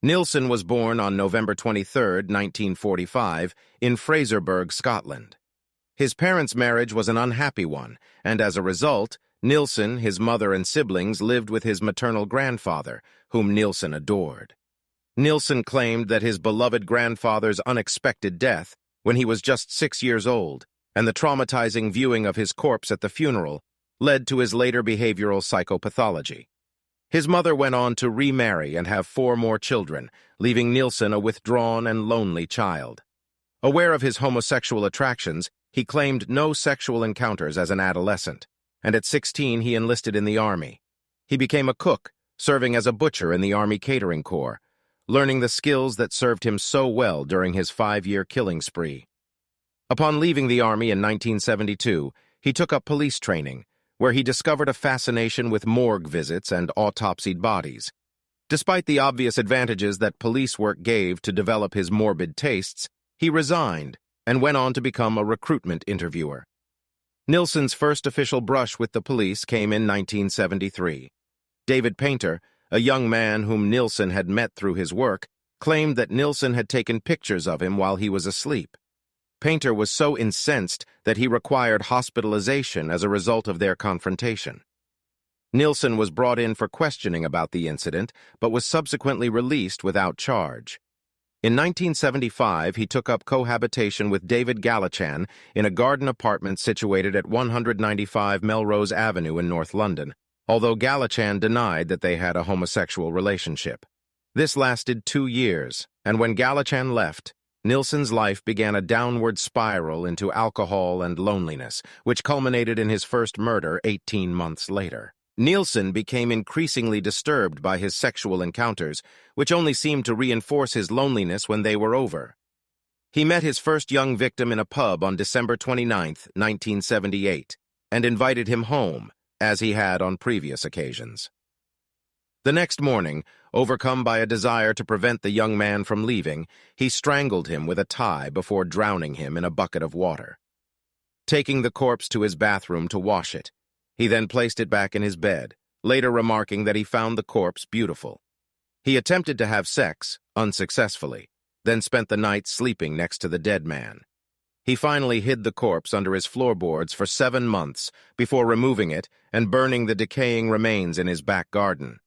Nilsen was born on November 23, 1945, in Fraserburgh, Scotland. His parents' marriage was an unhappy one, and as a result, Nilsen, his mother, and siblings lived with his maternal grandfather, whom Nilsen adored. Nilsen claimed that his beloved grandfather's unexpected death, when he was just 6 years old, and the traumatizing viewing of his corpse at the funeral, led to his later behavioral psychopathology. His mother went on to remarry and have 4 more children, leaving Nilsen a withdrawn and lonely child. Aware of his homosexual attractions, he claimed no sexual encounters as an adolescent, and at 16 he enlisted in the army. He became a cook, serving as a butcher in the Army Catering Corps, learning the skills that served him so well during his 5-year killing spree. Upon leaving the army in 1972, he took up police training, where he discovered a fascination with morgue visits and autopsied bodies. Despite the obvious advantages that police work gave to develop his morbid tastes, he resigned and went on to become a recruitment interviewer. Nilsen's first official brush with the police came in 1973. David Painter, a young man whom Nilsen had met through his work, claimed that Nilsen had taken pictures of him while he was asleep. Painter was so incensed that he required hospitalization as a result of their confrontation. Nilsen was brought in for questioning about the incident, but was subsequently released without charge. In 1975, he took up cohabitation with David Gallichan in a garden apartment situated at 195 Melrose Avenue in North London, although Gallichan denied that they had a homosexual relationship. This lasted 2 years, and when Gallichan left, Nilsen's life began a downward spiral into alcohol and loneliness, which culminated in his first murder 18 months later. Nilsen became increasingly disturbed by his sexual encounters, which only seemed to reinforce his loneliness when they were over. He met his first young victim in a pub on December 29, 1978, and invited him home, as he had on previous occasions. The next morning, overcome by a desire to prevent the young man from leaving, he strangled him with a tie before drowning him in a bucket of water. Taking the corpse to his bathroom to wash it, he then placed it back in his bed, later remarking that he found the corpse beautiful. He attempted to have sex, unsuccessfully, then spent the night sleeping next to the dead man. He finally hid the corpse under his floorboards for 7 months before removing it and burning the decaying remains in his back garden.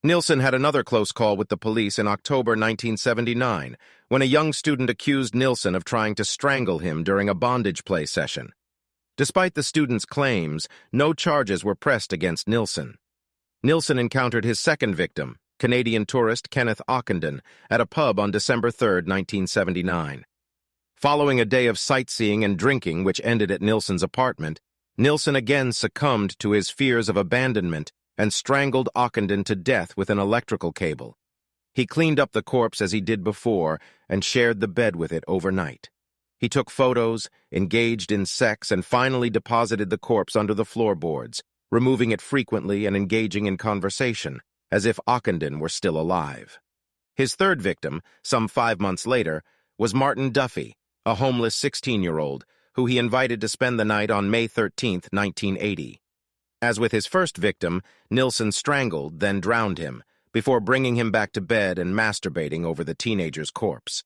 Nilsen had another close call with the police in October 1979, when a young student accused Nilsen of trying to strangle him during a bondage play session. Despite the student's claims, no charges were pressed against Nilsen. Nilsen encountered his second victim, Canadian tourist Kenneth Ockenden, at a pub on December 3, 1979. Following a day of sightseeing and drinking which ended at Nilsen's apartment, Nilsen again succumbed to his fears of abandonment and strangled Ockenden to death with an electrical cable. He cleaned up the corpse as he did before and shared the bed with it overnight. He took photos, engaged in sex, and finally deposited the corpse under the floorboards, removing it frequently and engaging in conversation, as if Ockenden were still alive. His third victim, some 5 months later, was Martin Duffy, a homeless 16-year-old, who he invited to spend the night on May 13, 1980. As with his first victim, Nilsen strangled, then drowned him, before bringing him back to bed and masturbating over the teenager's corpse.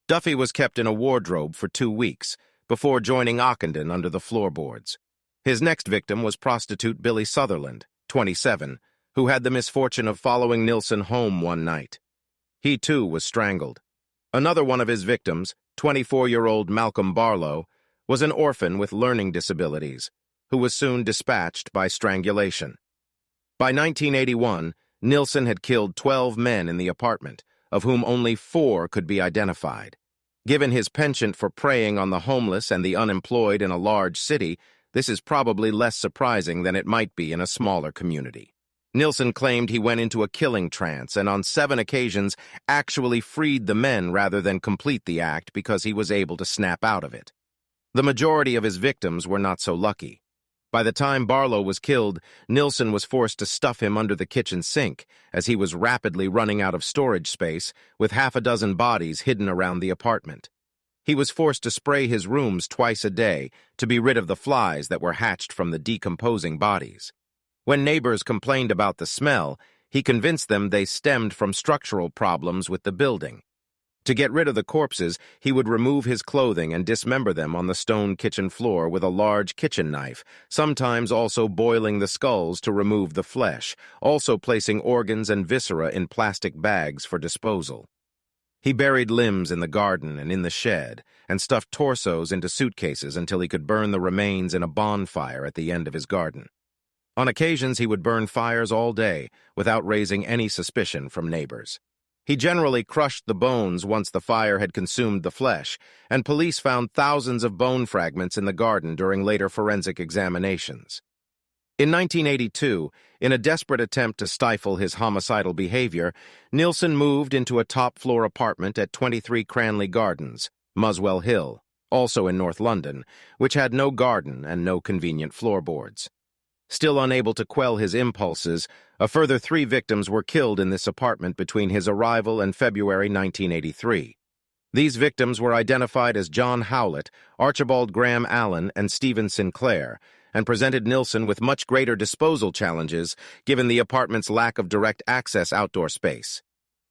Duffy was kept in a wardrobe for 2 weeks, before joining Ockenden under the floorboards. His next victim was prostitute Billy Sutherland, 27, who had the misfortune of following Nilsen home one night. He, too, was strangled. Another one of his victims, 24-year-old Malcolm Barlow, was an orphan with learning disabilities, who was soon dispatched by strangulation. By 1981, Nilsen had killed 12 men in the apartment, of whom only 4 could be identified. Given his penchant for preying on the homeless and the unemployed in a large city, this is probably less surprising than it might be in a smaller community. Nilsen claimed he went into a killing trance and on 7 occasions actually freed the men rather than complete the act because he was able to snap out of it. The majority of his victims were not so lucky. By the time Barlow was killed, Nilsen was forced to stuff him under the kitchen sink, as he was rapidly running out of storage space, with 6 bodies hidden around the apartment. He was forced to spray his rooms twice a day to be rid of the flies that were hatched from the decomposing bodies. When neighbors complained about the smell, He convinced them they stemmed from structural problems with the building. To get rid of the corpses, he would remove his clothing and dismember them on the stone kitchen floor with a large kitchen knife, sometimes also boiling the skulls to remove the flesh, also placing organs and viscera in plastic bags for disposal. He buried limbs in the garden and in the shed, and stuffed torsos into suitcases until he could burn the remains in a bonfire at the end of his garden. On occasions, he would burn fires all day without raising any suspicion from neighbors. He generally crushed the bones once the fire had consumed the flesh, and police found thousands of bone fragments in the garden during later forensic examinations. In 1982, in a desperate attempt to stifle his homicidal behavior, Nilsen moved into a top-floor apartment at 23 Cranley Gardens, Muswell Hill, also in North London, which had no garden and no convenient floorboards. Still unable to quell his impulses, a further 3 victims were killed in this apartment between his arrival and February 1983. These victims were identified as John Howlett, Archibald Graham Allen, and Stephen Sinclair, and presented Nilsen with much greater disposal challenges given the apartment's lack of direct access outdoor space.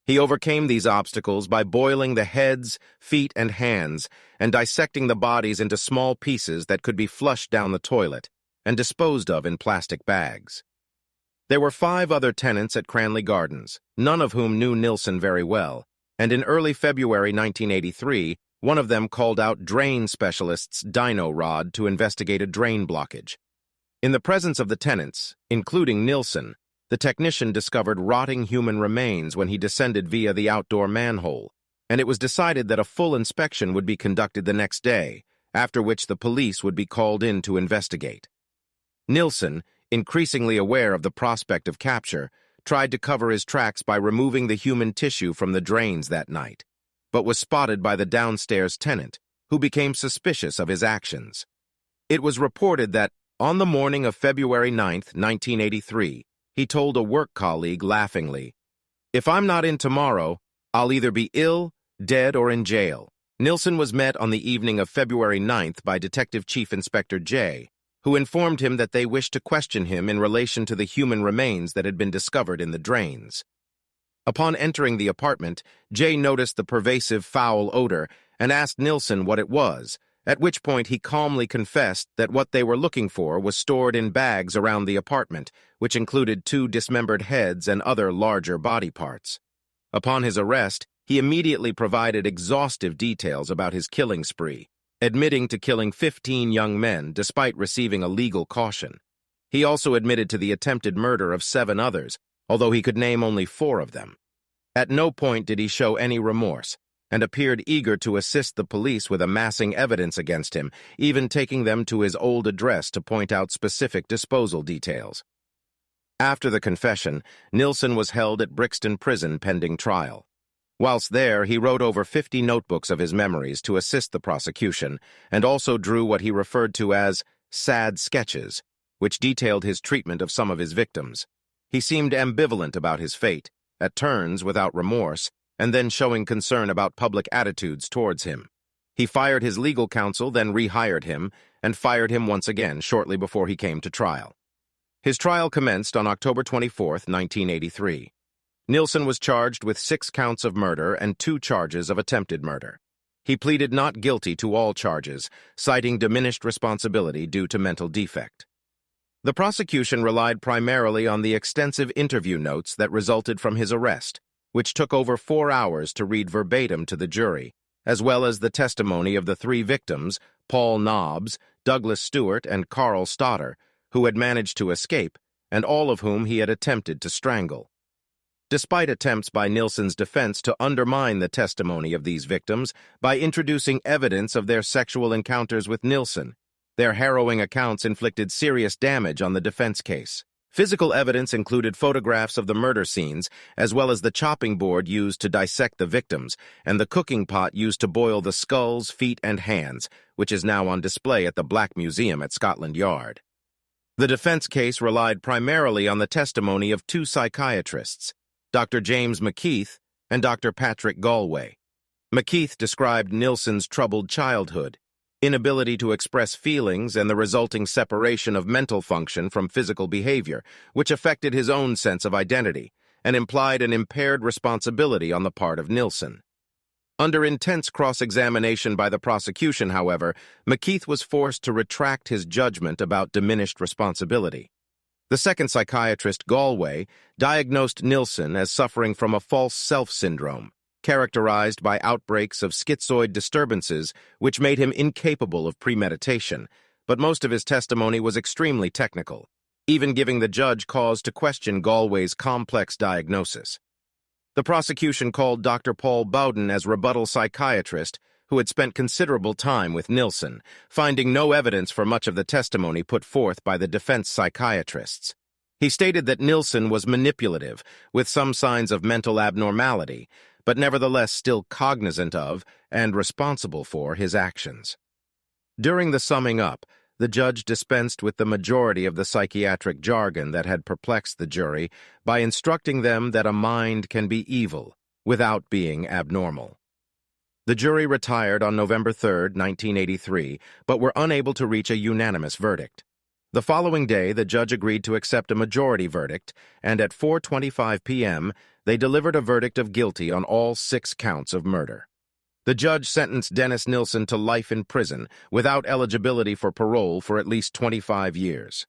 He overcame these obstacles by boiling the heads, feet, and hands, and dissecting the bodies into small pieces that could be flushed down the toilet and disposed of in plastic bags. There were 5 other tenants at Cranley Gardens, none of whom knew Nilsen very well, and in early February 1983, one of them called out drain specialists' dyno rod to investigate a drain blockage. In the presence of the tenants, including Nilsen, the technician discovered rotting human remains when he descended via the outdoor manhole, and it was decided that a full inspection would be conducted the next day, after which the police would be called in to investigate. Nilsen, increasingly aware of the prospect of capture, tried to cover his tracks by removing the human tissue from the drains that night, but was spotted by the downstairs tenant, who became suspicious of his actions. It was reported that, on the morning of February 9, 1983, he told a work colleague laughingly, "If I'm not in tomorrow, I'll either be ill, dead, or in jail." Nilsen was met on the evening of February 9th by Detective Chief Inspector J., who informed him that they wished to question him in relation to the human remains that had been discovered in the drains. Upon entering the apartment, Jay noticed the pervasive foul odor and asked Nilsen what it was, at which point he calmly confessed that what they were looking for was stored in bags around the apartment, which included 2 dismembered heads and other larger body parts. Upon his arrest, he immediately provided exhaustive details about his killing spree, admitting to killing 15 young men despite receiving a legal caution. He also admitted to the attempted murder of 7 others, although he could name only 4 of them. At no point did he show any remorse, and appeared eager to assist the police with amassing evidence against him, even taking them to his old address to point out specific disposal details. After the confession, Nilsen was held at Brixton Prison pending trial. Whilst there, he wrote over 50 notebooks of his memories to assist the prosecution, and also drew what he referred to as sad sketches, which detailed his treatment of some of his victims. He seemed ambivalent about his fate, at turns without remorse, and then showing concern about public attitudes towards him. He fired his legal counsel, then rehired him, and fired him once again shortly before he came to trial. His trial commenced on October 24, 1983. Nilsen was charged with 6 counts of murder and 2 charges of attempted murder. He pleaded not guilty to all charges, citing diminished responsibility due to mental defect. The prosecution relied primarily on the extensive interview notes that resulted from his arrest, which took over 4 hours to read verbatim to the jury, as well as the testimony of the 3 victims, Paul Nobbs, Douglas Stewart, and Carl Stoddard, who had managed to escape, and all of whom he had attempted to strangle. Despite attempts by Nilsen's defense to undermine the testimony of these victims by introducing evidence of their sexual encounters with Nilsen, their harrowing accounts inflicted serious damage on the defense case. Physical evidence included photographs of the murder scenes, as well as the chopping board used to dissect the victims, and the cooking pot used to boil the skulls, feet, and hands, which is now on display at the Black Museum at Scotland Yard. The defense case relied primarily on the testimony of 2 psychiatrists, Dr. James McKeith and Dr. Patrick Galway. McKeith described Nilsen's troubled childhood, inability to express feelings, and the resulting separation of mental function from physical behavior, which affected his own sense of identity, and implied an impaired responsibility on the part of Nilsen. Under intense cross-examination by the prosecution, however, McKeith was forced to retract his judgment about diminished responsibility. The second psychiatrist, Galway, diagnosed Nilsen as suffering from a false self syndrome, characterized by outbreaks of schizoid disturbances which made him incapable of premeditation, but most of his testimony was extremely technical, even giving the judge cause to question Galway's complex diagnosis. The prosecution called Dr. Paul Bowden as rebuttal psychiatrist, who had spent considerable time with Nilsen, finding no evidence for much of the testimony put forth by the defense psychiatrists. He stated that Nilsen was manipulative, with some signs of mental abnormality, but nevertheless still cognizant of and responsible for his actions. During the summing up, the judge dispensed with the majority of the psychiatric jargon that had perplexed the jury by instructing them that a mind can be evil without being abnormal. The jury retired on November 3, 1983, but were unable to reach a unanimous verdict. The following day, the judge agreed to accept a majority verdict, and at 4:25 p.m., they delivered a verdict of guilty on all 6 counts of murder. The judge sentenced Dennis Nilsen to life in prison without eligibility for parole for at least 25 years.